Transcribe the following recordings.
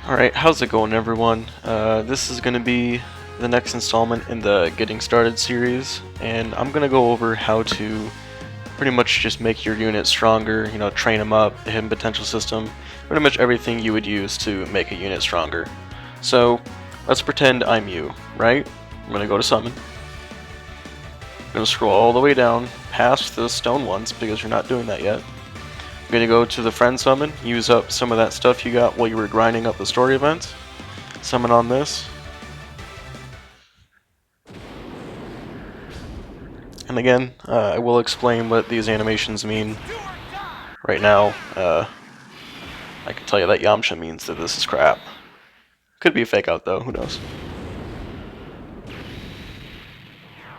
Alright, how's it going everyone? This is going to be the next installment in the Getting Started series, and I'm going to go over how to pretty much just make your unit stronger, train them up, the hidden potential system, pretty much everything you would use to make a unit stronger. So, let's pretend I'm you, right? I'm going to go to summon. I'm going to scroll all the way down, past the stone ones, because you're not doing that yet. I'm going to go to the friend summon, use up some of that stuff you got while you were grinding up the story events. Summon on this. And again, I will explain what these animations mean. Right now, I can tell you that Yamcha means that this is crap. Could be a fake out though, who knows.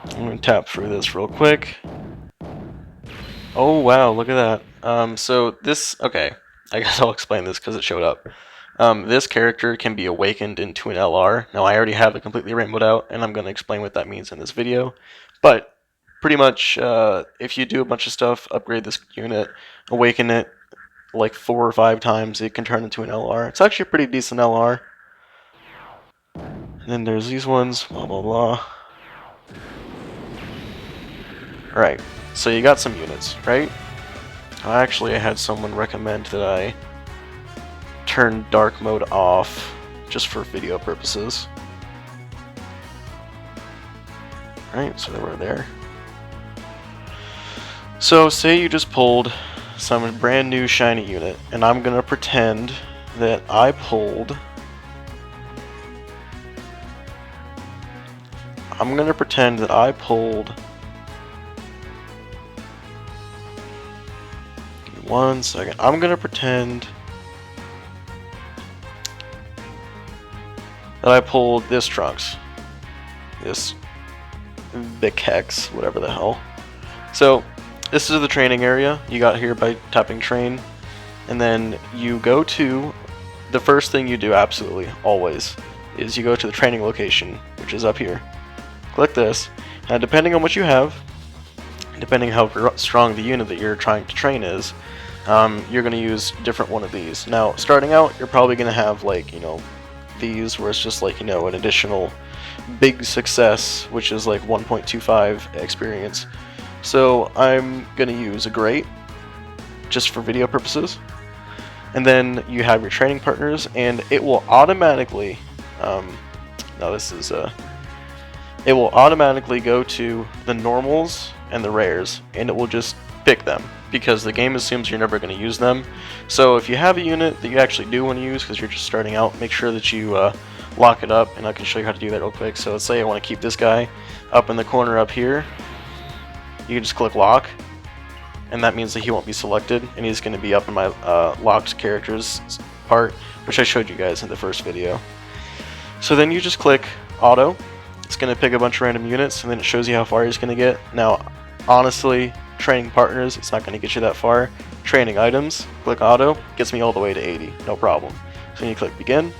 I'm going to tap through this real quick. Oh wow, look at that. So this, okay, I guess I'll explain this because it showed up. This character can be awakened into an LR. Now I already have it completely rainbowed out, and I'm going to explain what that means in this video. But pretty much, if you do a bunch of stuff, upgrade this unit, awaken it like 4 or 5 times, it can turn into an LR. It's actually a pretty decent LR. And then there's these ones, blah blah blah. Alright, so you got some units, right? Actually, I had someone recommend that I turn dark mode off just for video purposes. Right, so we're there. So say you just pulled some brand new shiny unit, and I'm gonna pretend that I pulled give me 1 second. I'm gonna pretend that I pulled this Trunks. This Big Hex, whatever the hell. So, this is the training area. You got here by tapping train. And then you go to, the first thing you do, absolutely, always, is you go to the training location, which is up here. Click this. Now, depending on what you have, depending how strong the unit that you're trying to train is, you're going to use different one of these. Now, starting out, you're probably going to have, like, these where it's just like, an additional big success, which is like 1.25 experience. So I'm gonna use a great just for video purposes, and then you have your training partners, and it will automatically it will automatically go to the normals and the rares, and it will just pick them because the game assumes you're never going to use them. So if you have a unit that you actually do want to use because you're just starting out, make sure that you lock it up, and I can show you how to do that real quick. So let's say I want to keep this guy up in the corner up here. You can just click lock, and that means that he won't be selected, and he's going to be up in my locked characters part, which I showed you guys in the first video. So then you just click auto. It's going to pick a bunch of random units, and then it shows you how far he's going to get. Now, honestly, training partners, it's not going to get you that far. Training items, click auto, gets me all the way to 80, no problem. So then you click begin.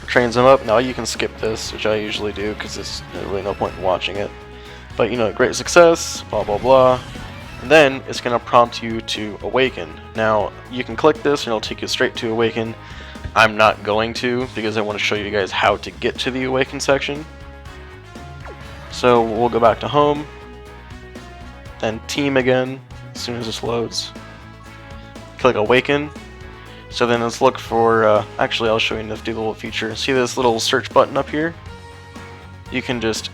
Trains them up. Now you can skip this, which I usually do because there's really no point in watching it. But great success, blah blah blah. And then it's going to prompt you to awaken. Now you can click this and it'll take you straight to awaken. I'm not going to because I want to show you guys how to get to the awaken section. So we'll go back to home, then team again as soon as this loads. Click awaken. So then let's look for, actually I'll show you the little feature. See this little search button up here? You can just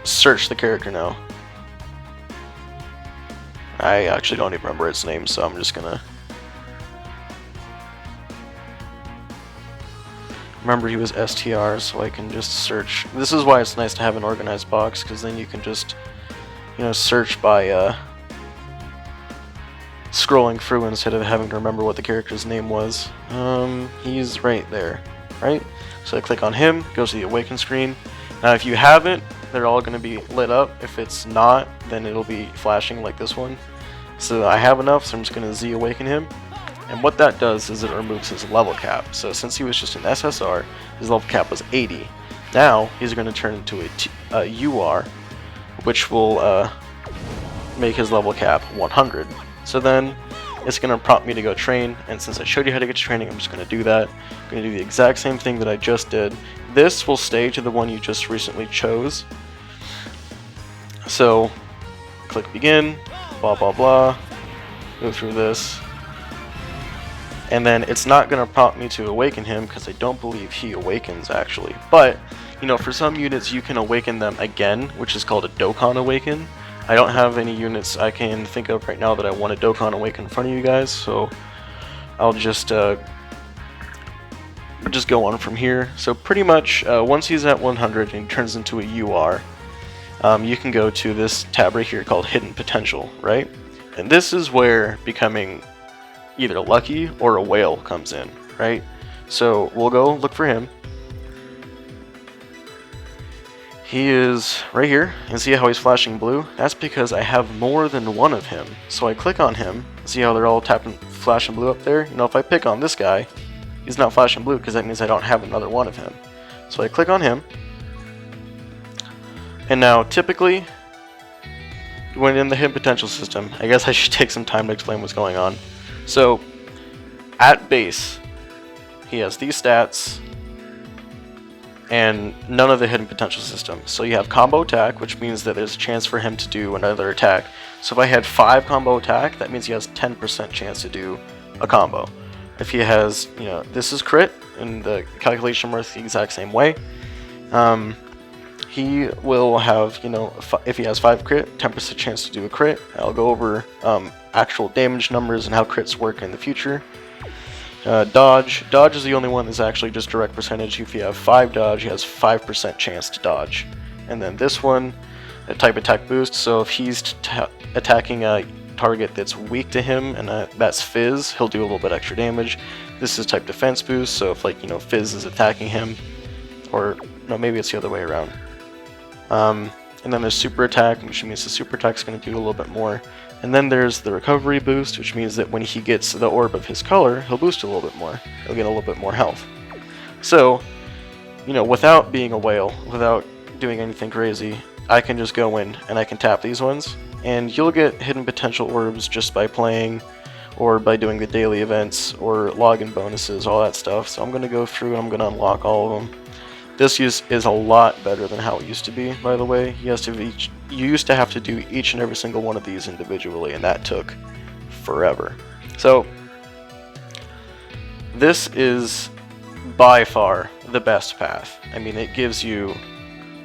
search the character now. I actually don't even remember its name, so I'm just gonna... Remember he was STR, so I can just search. This is why it's nice to have an organized box, because then you can just, search by scrolling through instead of having to remember what the character's name was. He's right there, right? So I click on him, goes to the awaken screen. Now if you have it, they're all going to be lit up. If it's not, then it'll be flashing like this one. So I have enough, so I'm just going to Z awaken him. And what that does is it removes his level cap. So since he was just an SSR, his level cap was 80. Now he's going to turn into a UR, which will make his level cap 100. So then it's going to prompt me to go train, and since I showed you how to get to training, I'm just going to do that. I'm going to do the exact same thing that I just did. This will stay to the one you just recently chose. So click begin, blah blah blah, go through this, and then it's not going to prompt me to awaken him because I don't believe he awakens actually. But you know, for some units you can awaken them again, which is called a Dokkan awaken. I don't have any units I can think of right now that I want a Dokkan awaken in front of you guys, so I'll just go on from here. So pretty much once he's at 100 and he turns into a UR, you can go to this tab right here called Hidden Potential, right? And this is where becoming either lucky or a whale comes in, right? So we'll go look for him. He is right here, and see how he's flashing blue? That's because I have more than one of him. So I click on him, see how they're all flashing blue up there? You know, if I pick on this guy, he's not flashing blue because that means I don't have another one of him. So I click on him, and now typically, when in the hidden potential system, I guess I should take some time to explain what's going on. So, at base, he has these stats, and none of the hidden potential system. So you have combo attack, which means that there's a chance for him to do another attack. So if I had 5 combo attack, that means he has 10% chance to do a combo. If he has, you know, this is crit, and the calculation works the exact same way. He will have, you know, if he has 5 crit, 10% chance to do a crit. I'll go over actual damage numbers and how crits work in the future. Dodge is the only one that's actually just direct percentage. If you have 5 dodge, he has 5% chance to dodge. And then this one, a type attack boost, so if he's attacking a target that's weak to him, and that's Fizz, he'll do a little bit extra damage. This is type defense boost, so if, like, you know, Fizz is attacking him, or no, maybe it's the other way around. And then there's super attack, which means the super attack is going to do a little bit more. And then there's the recovery boost, which means that when he gets the orb of his color, he'll boost a little bit more. He'll get a little bit more health. So, you know, without being a whale, without doing anything crazy, I can just go in and I can tap these ones, and you'll get hidden potential orbs just by playing, or by doing the daily events, or login bonuses, all that stuff. So I'm going to go through and I'm going to unlock all of them. This is a lot better than how it used to be, by the way. You used to have to do each and every single one of these individually, and that took forever. So, this is by far the best path. I mean, it gives you,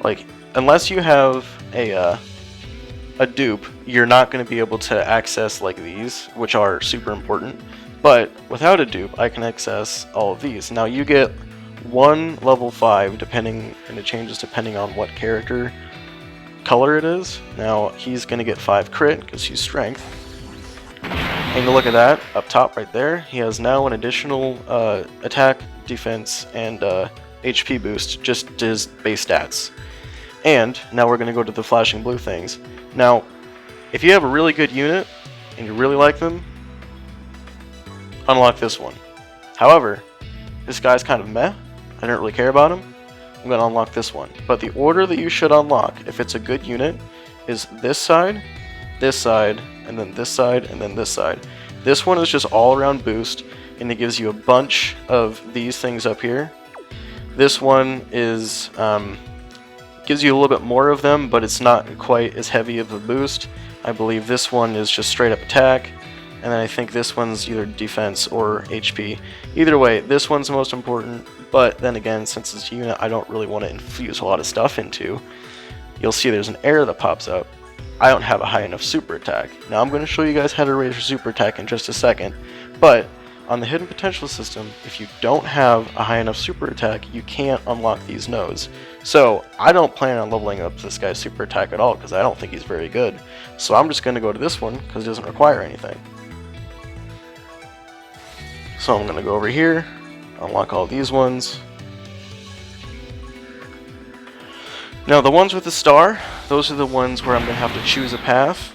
like, unless you have a dupe, you're not going to be able to access, like, these, which are super important. But without a dupe, I can access all of these. Now, you get 1 level 5 depending, and it changes depending on what character color it is. Now he's gonna get 5 crit because he's strength, and you look at that up top right there, he has now an additional attack, defense, and HP boost just to his base stats. And now we're gonna go to the flashing blue things. Now if you have a really good unit and you really like them, unlock this one. However, this guy's kind of meh, I don't really care about him, I'm going to unlock this one. But the order that you should unlock, if it's a good unit, is this side, and then this side, and then this side. This one is just all around boost, and it gives you a bunch of these things up here. This one is gives you a little bit more of them, but it's not quite as heavy of a boost. I believe this one is just straight up attack, and then I think this one's either defense or HP. Either way, this one's the most important, but then again, since it's a unit I don't really want to infuse a lot of stuff into, you'll see there's an error that pops up. I don't have a high enough super attack. Now I'm going to show you guys how to raise your super attack in just a second, but on the hidden potential system, if you don't have a high enough super attack, you can't unlock these nodes. So I don't plan on leveling up this guy's super attack at all because I don't think he's very good. So I'm just going to go to this one because it doesn't require anything. So I'm going to go over here, unlock all these ones. Now the ones with the star, those are the ones where I'm going to have to choose a path.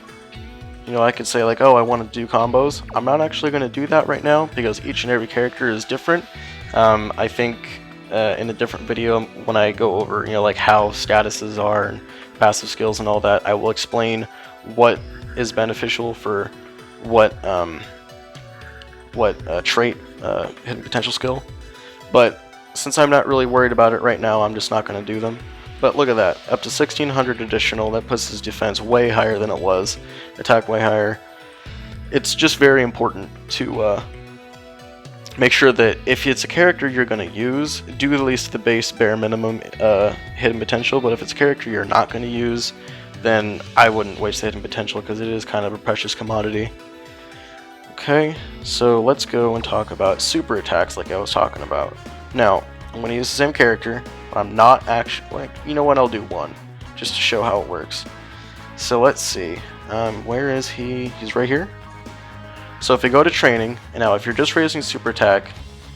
You know, I could say like, oh, I want to do combos. I'm not actually going to do that right now because each and every character is different. I think in a different video when I go over, you know, like how statuses are and passive skills and all that, I will explain what is beneficial for what trait, hidden potential skill. But since I'm not really worried about it right now, I'm just not going to do them. But look at that, up to 1600 additional. That puts his defense way higher than it was, attack way higher. It's just very important to make sure that if it's a character you're going to use, do at least the base bare minimum hidden potential. But if it's a character you're not going to use, then I wouldn't waste the hidden potential because it is kind of a precious commodity. Okay, so let's go and talk about super attacks like I was talking about. Now, I'm going to use the same character. I'm not actually, like, you know what, I'll do one, just to show how it works. So let's see, where is he? He's right here. So if you go to training, and now if you're just raising super attack,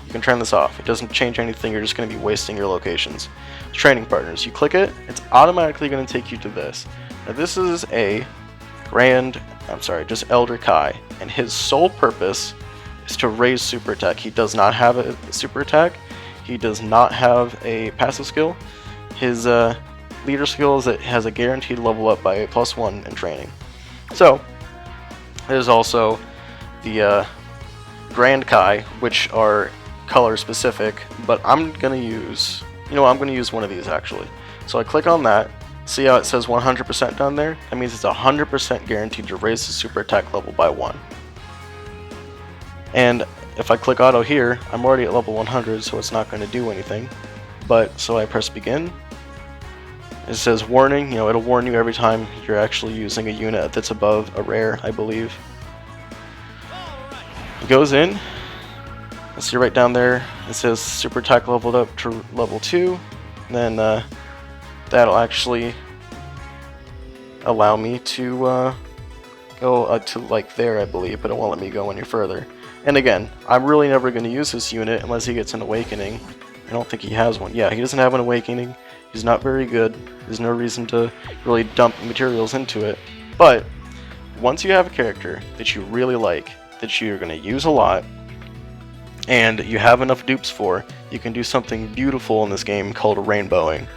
you can turn this off. It doesn't change anything, you're just going to be wasting your locations. Training partners, you click it, it's automatically going to take you to this. Now this is a just Elder Kai, and his sole purpose is to raise super attack. He does not have a super attack. He does not have a passive skill. His leader skill is that it has a guaranteed level up by +1 in training. So there's also the Grand Kai, which are color specific, but I'm gonna use, I'm gonna use one of these actually. So I click on that. See how it says 100% down there? That means it's 100% guaranteed to raise the super attack level by 1. And if I click auto here, I'm already at level 100, so it's not going to do anything. But, so I press begin. It says warning, it'll warn you every time you're actually using a unit that's above a rare, I believe. It goes in. Let's see right down there, it says super attack leveled up to level 2. And then that'll actually allow me to go to like there, I believe, but it won't let me go any further. And again, I'm really never going to use this unit unless he gets an awakening. I don't think he has one. Yeah, he doesn't have an awakening. He's not very good. There's no reason to really dump materials into it. But once you have a character that you really like, that you're going to use a lot, and you have enough dupes for, you can do something beautiful in this game called rainbowing.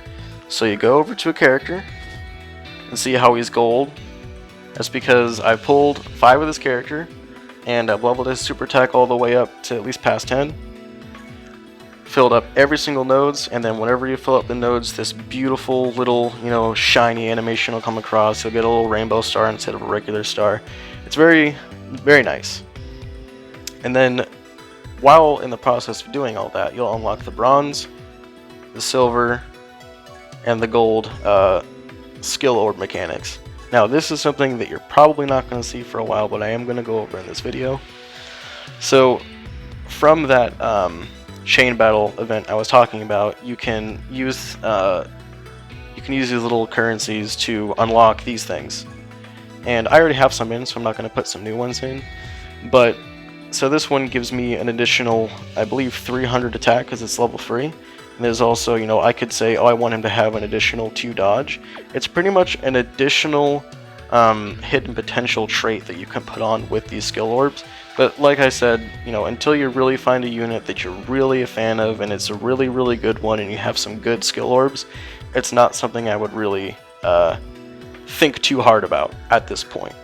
So you go over to a character and see how he's gold. That's because I pulled 5 of this character and I've leveled his super attack all the way up to at least past 10. Filled up every single nodes, and then whenever you fill up the nodes, this beautiful little, shiny animation will come across. You'll get a little rainbow star instead of a regular star. It's very, very nice. And then while in the process of doing all that, you'll unlock the bronze, the silver, and the gold skill orb mechanics. Now this is something that you're probably not going to see for a while, but I am going to go over in this video. So from that chain battle event I was talking about, you can use these little currencies to unlock these things. And I already have some in, so I'm not going to put some new ones in. But so this one gives me an additional, I believe, 300 attack because it's level 3. And there's also, I could say, oh, I want him to have an additional 2 dodge. It's pretty much an additional hidden potential trait that you can put on with these skill orbs. But like I said, until you really find a unit that you're really a fan of and it's a really, really good one and you have some good skill orbs, it's not something I would really think too hard about at this point.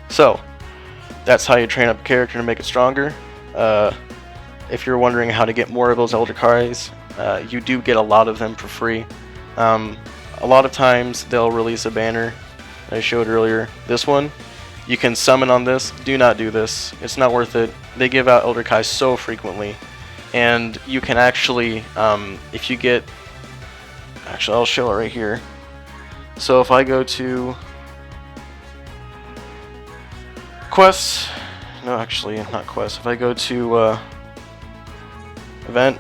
So that's how you train up a character to make it stronger. If you're wondering how to get more of those Elder Kais, you do get a lot of them for free. A lot of times they'll release a banner I showed earlier. This one, you can summon on this. Do not do this. It's not worth it. They give out Elder Kai so frequently. And you can actually, if you get... Actually, I'll show it right here. So if I go to quests... No, actually, not quests. If I go to event,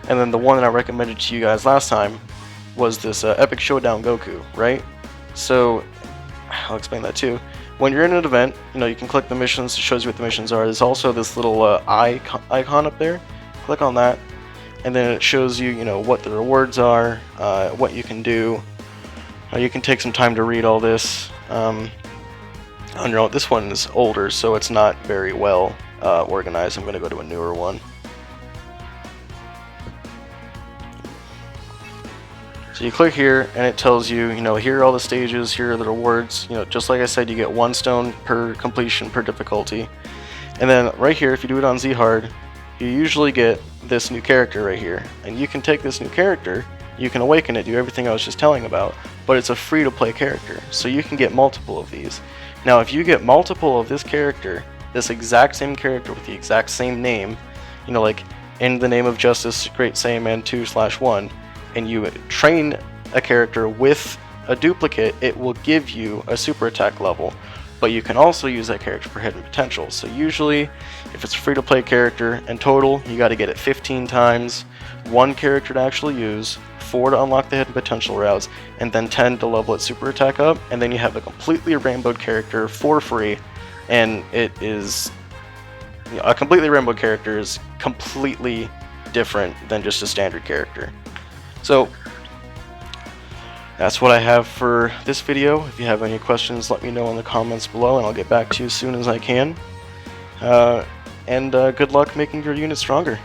and then the one that I recommended to you guys last time was this Epic Showdown Goku, right? So I'll explain that too. When you're in an event, you can click the missions. It shows you what the missions are. There's also this little icon up there. Click on that, and then it shows you, what the rewards are, what you can do. You can take some time to read all this. This one is older, so it's not very well organized. I'm going to go to a newer one. So you click here and it tells you, here are all the stages, here are the rewards. Just like I said, you get 1 stone per completion per difficulty. And then right here, if you do it on Z hard, you usually get this new character right here. And you can take this new character, you can awaken it, do everything I was just telling about, but it's a free to play character. So you can get multiple of these. Now if you get multiple of this character, this exact same character with the exact same name, like in the name of Justice Great Saiyaman 2/1, and you train a character with a duplicate, it will give you a super attack level. But you can also use that character for hidden potential. So usually, if it's a free to play character, in total, you got to get it 15 times, 1 character to actually use, 4 to unlock the hidden potential routes, and then 10 to level its super attack up, and then you have a completely rainbowed character for free, and it is, a completely rainbowed character is completely different than just a standard character. So that's what I have for this video. If you have any questions, let me know in the comments below, and I'll get back to you as soon as I can. And good luck making your unit stronger.